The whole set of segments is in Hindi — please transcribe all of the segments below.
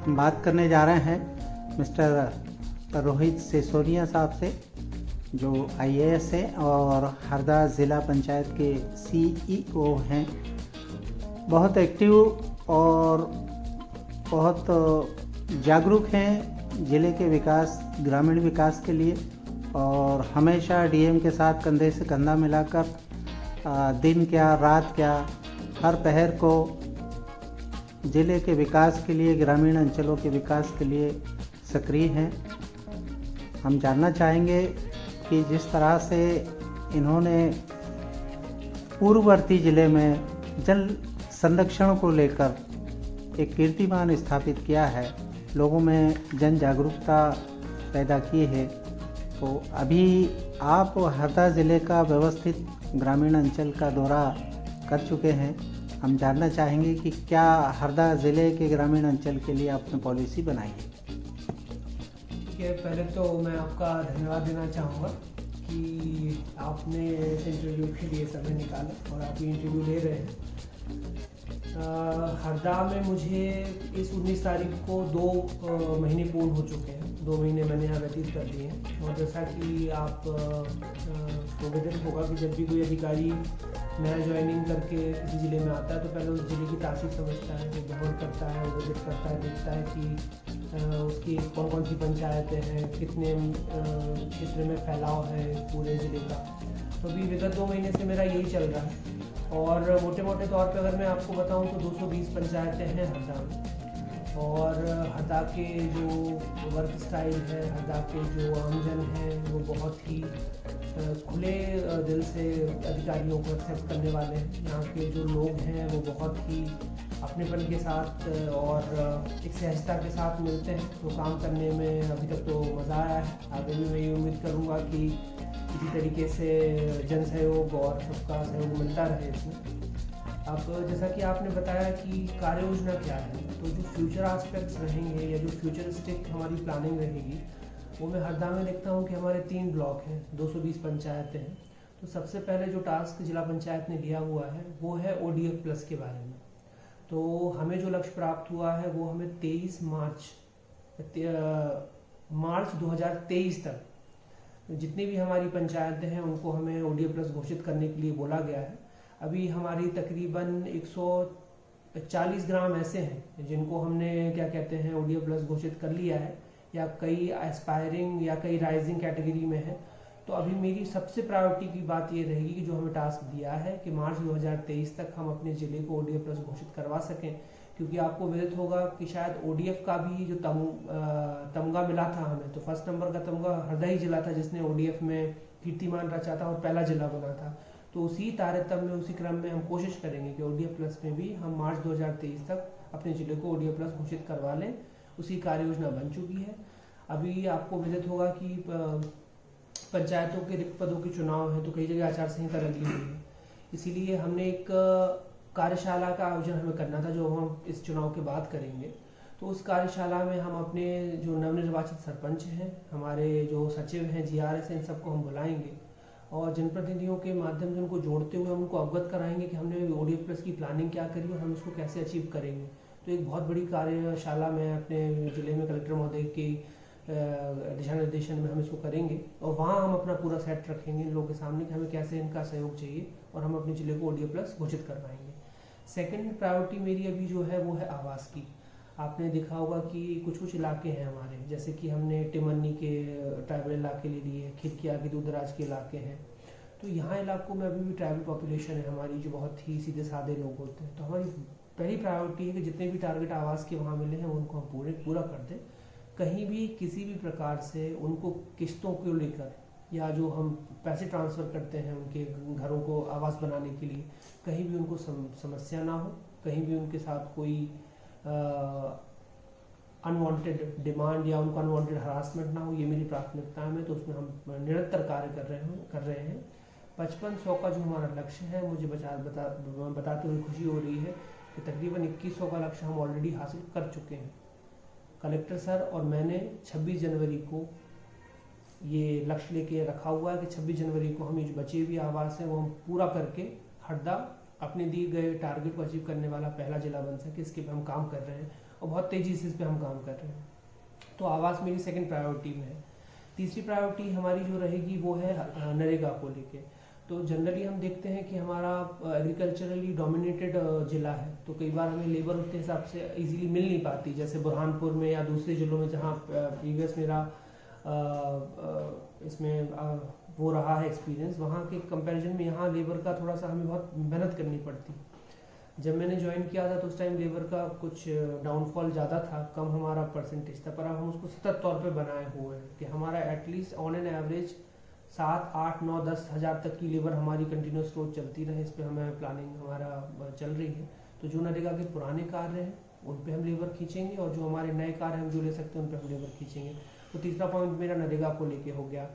हम बात करने जा रहे हैं मिस्टर रोहित सिसोदिया साहब से, जो आईएएस है और हरदा ज़िला पंचायत के सीईओ हैं। बहुत एक्टिव और बहुत जागरूक हैं ज़िले के विकास, ग्रामीण विकास के लिए, और हमेशा डीएम के साथ कंधे से कंधा मिलाकर दिन क्या रात क्या हर पहर को ज़िले के विकास के लिए, ग्रामीण अंचलों के विकास के लिए सक्रिय हैं। हम जानना चाहेंगे कि जिस तरह से इन्होंने पूर्ववर्ती ज़िले में जल संरक्षण को लेकर एक कीर्तिमान स्थापित किया है, लोगों में जन जागरूकता पैदा की है, तो अभी आप हरदा ज़िले का व्यवस्थित ग्रामीण अंचल का दौरा कर चुके हैं। हम जानना चाहेंगे कि क्या हरदा ज़िले के ग्रामीण अंचल के लिए आपने पॉलिसी बनाई है। ठीक है, पहले तो मैं आपका धन्यवाद देना चाहूँगा कि आपने इस इंटरव्यू के लिए समय निकाला और आप ये इंटरव्यू ले रहे हैं। हरदा में मुझे इस 19 तारीख को 2 महीने पूर्ण हो चुके हैं। 2 महीने मैंने यहाँ व्यतीत कर दिए हैं। और जैसा कि आप विदित होगा कि जब भी कोई अधिकारी नया ज्वाइनिंग करके किसी ज़िले में आता है तो पहले उस ज़िले की तासीर समझता है, वो भ्रमण करता है, विजिट करता है, देखता है कि उसकी कौन कौन सी पंचायतें हैं, कितने क्षेत्र में फैलाव है पूरे ज़िले का। तो अभी विगत 2 महीने से मेरा यही चल रहा है। और मोटे मोटे तौर पे अगर मैं आपको बताऊं तो 220 पंचायतें हैं हरदा में। और हरदा के जो वर्क स्टाइल है, हरदा के जो आमजन हैं, वो बहुत ही खुले दिल से अधिकारियों को एक्सेप्ट करने वाले हैं। यहाँ के जो लोग हैं वो बहुत ही अपनेपन के साथ और एक सहजता के साथ मिलते हैं, तो काम करने में अभी तक तो मज़ा आया है। आगे भी मैं ये उम्मीद करूँगा कि इसी तरीके से जन सहयोग और सबका सहयोग मिलता रहे इसमें। अब जैसा कि आपने बताया कि कार्य योजना क्या है, तो जो फ्यूचर एस्पेक्ट्स रहेंगे या जो फ्यूचरिस्टिक हमारी प्लानिंग रहेगी, वो मैं हरदा में देखता हूँ कि हमारे 3 ब्लॉक हैं, 220 पंचायतें हैं। तो सबसे पहले जो टास्क जिला पंचायत ने लिया हुआ है वो है ODF प्लस के बारे में। तो हमें जो लक्ष्य प्राप्त हुआ है वो हमें 23 मार्च 2023 तक जितनी भी हमारी पंचायतें हैं उनको हमें ODF प्लस घोषित करने के लिए बोला गया है। अभी हमारी तकरीबन 140 ग्राम ऐसे हैं जिनको हमने क्या कहते हैं ODF प्लस घोषित कर लिया है, या कई एस्पायरिंग या कई राइजिंग कैटेगरी में है। तो अभी मेरी सबसे प्रायोरिटी की बात ये रहेगी कि जो हमें टास्क दिया है कि मार्च 2023 तक हम अपने ज़िले को ODF प्लस घोषित करवा सकें। क्योंकि आपको विदित होगा कि शायद ODF का भी जो तमगा मिला था हमें, तो फर्स्ट नंबर का तमगा हरदा ही जिला था जिसने ODF में कीर्तिमान रचा था और पहला जिला बना था। तो उसी तारतम्य में, उसी क्रम में हम कोशिश करेंगे कि ODF प्लस में भी हम मार्च 2023 तक अपने ज़िले को ODF प्लस घोषित करवा लें। उसी कार्य योजना बन चुकी है। अभी आपको विदित होगा कि पंचायतों के रिक्त पदों के चुनाव हैं, तो कई जगह आचार संहिता लगी हुई है। इसीलिए हमने एक कार्यशाला का आयोजन हमें करना था, जो हम इस चुनाव के बाद करेंगे। तो उस कार्यशाला में हम अपने जो नवनिर्वाचित सरपंच हैं, हमारे जो सचिव हैं, GRS हैं, इन सबको हम बुलाएंगे और जनप्रतिनिधियों के माध्यम से उनको जोड़ते हुए हम उनको अवगत कराएंगे कि हमने ODF प्लस की प्लानिंग क्या करी और हम इसको कैसे अचीव करेंगे। तो एक बहुत बड़ी कार्यशाला में अपने ज़िले में कलेक्टर महोदय के दिशा निर्देशन में हम इसको करेंगे और वहाँ हम अपना पूरा सेट रखेंगे इन लोगों के सामने कि हमें कैसे इनका सहयोग चाहिए और हम अपने ज़िले को ODF प्लस घोषित करवाएंगे। सेकंड प्रायोरिटी मेरी अभी जो है वो है आवास की। आपने देखा होगा कि कुछ कुछ इलाके हैं हमारे, जैसे कि हमने टिमन्नी के ट्राइबल इलाके ले लिए, खिड़किया के दूर दराज के इलाके हैं। तो यहाँ इलाकों में अभी भी ट्राइबल पॉपुलेशन है हमारी, जो बहुत ही सीधे साधे लोग होते हैं। तो हमारी पहली प्रायोरिटी है कि जितने भी टारगेट आवास के वहाँ मिले हैं उनको हम पूरा कर दें। कहीं भी किसी भी प्रकार से उनको किस्तों को लेकर या जो हम पैसे ट्रांसफ़र करते हैं उनके घरों को आवास बनाने के लिए, कहीं भी उनको समस्या ना हो, कहीं भी उनके साथ कोई अनवांटेड डिमांड या उनको अनवांटेड हरासमेंट ना हो, ये मेरी प्राथमिकता में। तो उसमें हम निरंतर कार्य कर रहे हैं। 5500 का जो हमारा लक्ष्य है, मुझे बताते हुए खुशी हो रही है कि तकरीबन 2100 का लक्ष्य हम ऑलरेडी हासिल कर चुके हैं। कलेक्टर सर और मैंने 26 जनवरी को ये लक्ष्य लेके रखा हुआ है कि 26 जनवरी को हम ये जो बचे हुए आवास हैं वो हम पूरा करके हरदा अपने दिए गए टारगेट को अचीव करने वाला पहला जिला बन सके, इसके पे हम काम कर रहे हैं। और बहुत तेज़ी से इस पर हम काम कर रहे हैं। तो आवास मेरी सेकंड प्रायोरिटी में है। तीसरी प्रायोरिटी हमारी जो रहेगी वो है नरेगा को लेके। तो जनरली हम देखते हैं कि हमारा एग्रीकल्चरली डोमिनेटेड ज़िला है, तो कई बार हमें लेबर उतने हिसाब से इजीली मिल नहीं पाती, जैसे बुरहानपुर में या दूसरे ज़िलों में जहाँ प्रीवियस मेरा इसमें वो रहा है एक्सपीरियंस, वहाँ के कंपैरिजन में यहाँ लेबर का थोड़ा सा हमें बहुत मेहनत करनी पड़ती। जब मैंने ज्वाइन किया था तो उस टाइम लेबर का कुछ डाउनफॉल ज़्यादा था, कम हमारा परसेंटेज था, पर अब हम उसको सतत तौर पे बनाए हुए हैं कि हमारा एटलीस्ट ऑन एन एवरेज 7, 8, 9, 10 हज़ार तक की लेबर हमारी कंटिन्यूस रोज चलती रहे। इस पर हमें प्लानिंग हमारा चल रही है। तो जो नरेगा के पुराने कार्य हैं उन पे हम लेबर खींचेंगे, और जो हमारे नए कार्य हम जो ले सकते हैं उन पे हम लेबर खींचेंगे। तो तीसरा पॉइंट मेरा नरेगा को लेके हो गया।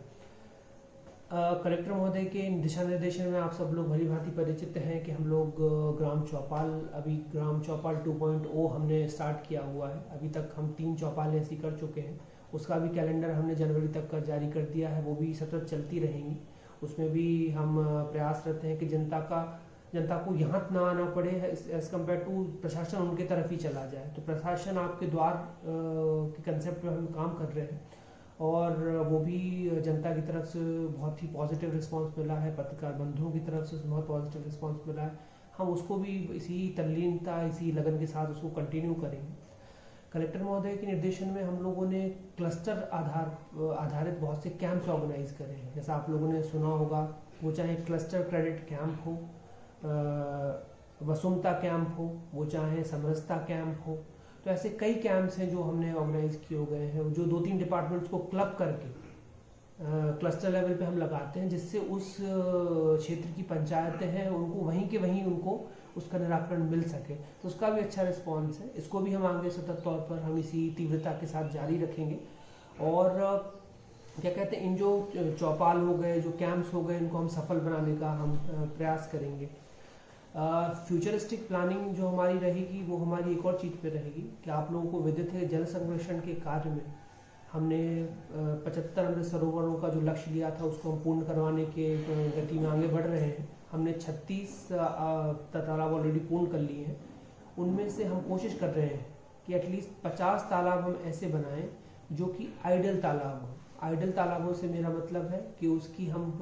कलेक्टर महोदय के दिशा निर्देशन में आप सब लोग भली भांति परिचित हैं कि हम लोग ग्राम चौपाल, अभी ग्राम चौपाल 2.0 हमने स्टार्ट किया हुआ है। अभी तक हम 3 चौपाल ऐसी कर चुके हैं। उसका भी कैलेंडर हमने जनवरी तक का जारी कर दिया है, वो भी सतत चलती रहेंगी। उसमें भी हम प्रयासरत हैं कि जनता को यहाँ ना आना पड़े एज कम्पेयर टू प्रशासन उनके तरफ ही चला जाए। तो प्रशासन आपके द्वार के कंसेप्ट पे हम काम कर रहे हैं, और वो भी जनता की तरफ से बहुत ही पॉजिटिव रिस्पांस मिला है, पत्रकार बंधुओं की तरफ से बहुत पॉजिटिव रिस्पांस मिला है। हम उसको भी इसी तल्लीनता, इसी लगन के साथ उसको कंटिन्यू करेंगे। कलेक्टर महोदय के निर्देशन में हम लोगों ने क्लस्टर आधारित बहुत से कैंप्स ऑर्गेनाइज करे हैं। जैसा आप लोगों ने सुना होगा, वो चाहे क्लस्टर क्रेडिट कैंप हो, वसुमता कैंप हो, वो चाहे समरसता कैंप हो, तो ऐसे कई कैंप्स हैं जो हमने ऑर्गेनाइज किए गए हैं, जो 2-3 डिपार्टमेंट्स को क्लब करके क्लस्टर लेवल पे हम लगाते हैं, जिससे उस क्षेत्र की पंचायतें हैं उनको वहीं के वहीं उनको उसका निराकरण मिल सके। तो उसका भी अच्छा रिस्पॉन्स है। इसको भी हम आगे सतत तौर पर हम इसी तीव्रता के साथ जारी रखेंगे। और क्या कहते हैं, इन जो चौपाल हो गए, जो कैंप्स हो गए, इनको हम सफल बनाने का हम प्रयास करेंगे। फ्यूचरिस्टिक प्लानिंग जो हमारी रहेगी वो हमारी एक और चीज़ पे रहेगी कि आप लोगों को विदित है, जल संरक्षण के कार्य में हमने 75 अमृत सरोवरों का जो लक्ष्य लिया था उसको हम पूर्ण करवाने के गति में आगे बढ़ रहे हैं। हमने 36 तालाब ऑलरेडी पूर्ण कर लिए हैं। उनमें से हम कोशिश कर रहे हैं कि एटलीस्ट 50 तालाब हम ऐसे बनाएं जो कि आइडल तालाब हो। आइडल तालाबों से मेरा मतलब है कि उसकी हम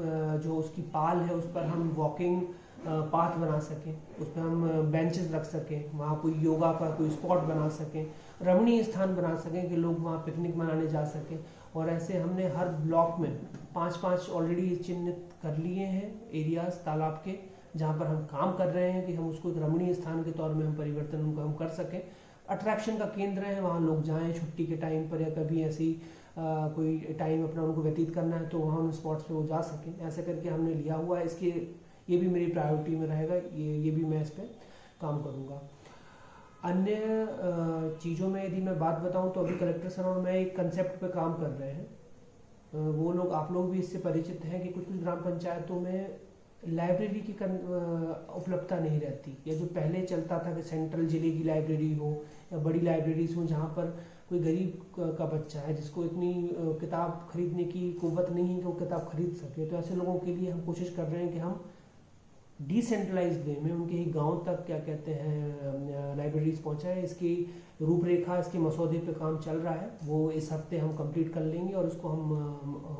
जो उसकी पाल है उस पर हम वॉकिंग पाथ बना सकें, उस पर हम बेंचेस रख सकें, वहाँ कोई योगा का कोई स्पॉट बना सकें, रमणीय स्थान बना सकें कि लोग वहाँ पिकनिक मनाने जा सकें। और ऐसे हमने हर ब्लॉक में 5-5 ऑलरेडी चिन्हित कर लिए हैं एरियाज तालाब के, जहाँ पर हम काम कर रहे हैं कि हम उसको एक रमणीय स्थान के तौर में हम परिवर्तन उनको हम कर सकें। अट्रैक्शन का केंद्र है, वहाँ लोग जाएं छुट्टी के टाइम पर या कभी ऐसी कोई टाइम अपना उनको व्यतीत करना है तो वहाँ उन स्पॉट्स पे वो जा सकें। ऐसे करके हमने लिया हुआ है। इसके ये भी मेरी प्रायोरिटी में रहेगा, ये भी मैं इस पर काम करूँगा। अन्य चीज़ों में यदि मैं बात बताऊं तो अभी कलेक्टर सर और मैं एक कंसेप्ट पे काम कर रहे हैं। वो लोग, आप लोग भी इससे परिचित हैं कि कुछ कुछ ग्राम पंचायतों में लाइब्रेरी की उपलब्धता नहीं रहती, या जो पहले चलता था कि सेंट्रल जिले की लाइब्रेरी हो या बड़ी लाइब्रेरीज हो जहाँ पर कोई गरीब का बच्चा है जिसको इतनी किताब खरीदने की कुव्वत नहीं है कि वो किताब खरीद सके, तो ऐसे लोगों के लिए हम कोशिश कर रहे हैं कि हम डिसेंट्रलाइज्ड वे में उनके ही गांव तक क्या कहते हैं लाइब्रेरीज पहुंचाएं। इसकी रूपरेखा, इसके मसौदे पे काम चल रहा है, वो इस हफ्ते हम कंप्लीट कर लेंगे और उसको हम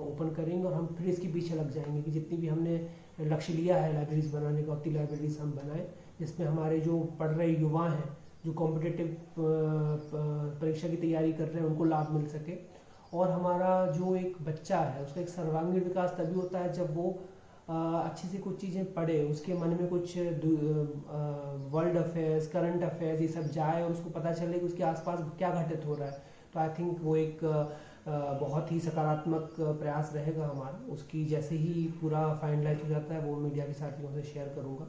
ओपन करेंगे, और हम फिर इसके पीछे लग जाएंगे कि जितनी भी हमने लक्ष्य लिया है लाइब्रेरीज बनाने का, उतनी लाइब्रेरीज हम बनाएं जिसमें हमारे जो पढ़ रहे युवा हैं, जो कॉम्पिटिटिव परीक्षा की तैयारी कर रहे हैं, उनको लाभ मिल सके। और हमारा जो एक बच्चा है उसका एक सर्वांगीण विकास तभी होता है जब वो अच्छी से कुछ चीज़ें पढ़े, उसके मन में कुछ वर्ल्ड अफेयर्स, करंट अफेयर्स ये सब जाए और उसको पता चले कि उसके आसपास क्या घटित हो रहा है। तो आई थिंक वो एक बहुत ही सकारात्मक प्रयास रहेगा हमारा। उसकी जैसे ही पूरा फाइनलाइज हो जाता है वो मीडिया के साथियों से शेयर करूँगा।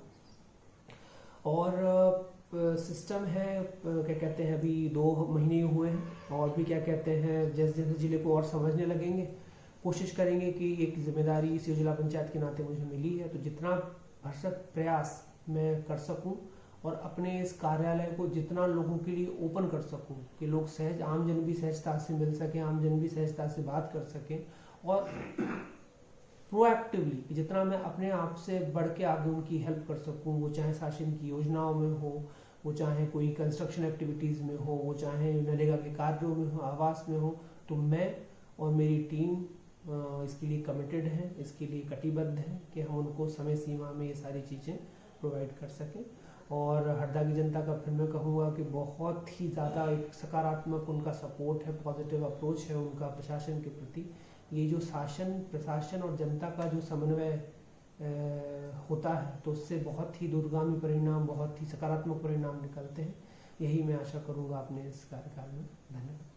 और सिस्टम है, क्या कहते हैं, अभी 2 महीने हुए हैं और भी क्या कहते हैं जैसे जैसे ज़िले को और समझने लगेंगे, कोशिश करेंगे कि एक जिम्मेदारी इस जिला पंचायत के नाते मुझे मिली है तो जितना भरसक प्रयास मैं कर सकूं और अपने इस कार्यालय को जितना लोगों के लिए ओपन कर सकूं कि लोग सहज, आम जन भी सहजता से मिल सकें, आम जन भी सहजता से बात कर सकें, और प्रोएक्टिवली जितना मैं अपने आप से बढ़ के आगे उनकी हेल्प कर सकूं, वो चाहे शासन की योजनाओं में हो, वो चाहे कोई कंस्ट्रक्शन एक्टिविटीज़ में हो, वो चाहे नरेगा के कार्यों में हो, आवास में हो, तो मैं और मेरी टीम इसके लिए कमिटेड हैं, इसके लिए कटिबद्ध हैं कि हम उनको समय सीमा में ये सारी चीज़ें प्रोवाइड कर सकें। और हरदा की जनता का फिर मैं कहूँगा कि बहुत ही ज़्यादा एक सकारात्मक उनका सपोर्ट है, पॉजिटिव अप्रोच है उनका प्रशासन के प्रति। ये जो शासन, प्रशासन और जनता का जो समन्वय होता है तो उससे बहुत ही दूरगामी परिणाम, बहुत ही सकारात्मक परिणाम निकलते हैं। यही मैं आशा करूँगा अपने इस कार्यकाल में। धन्यवाद।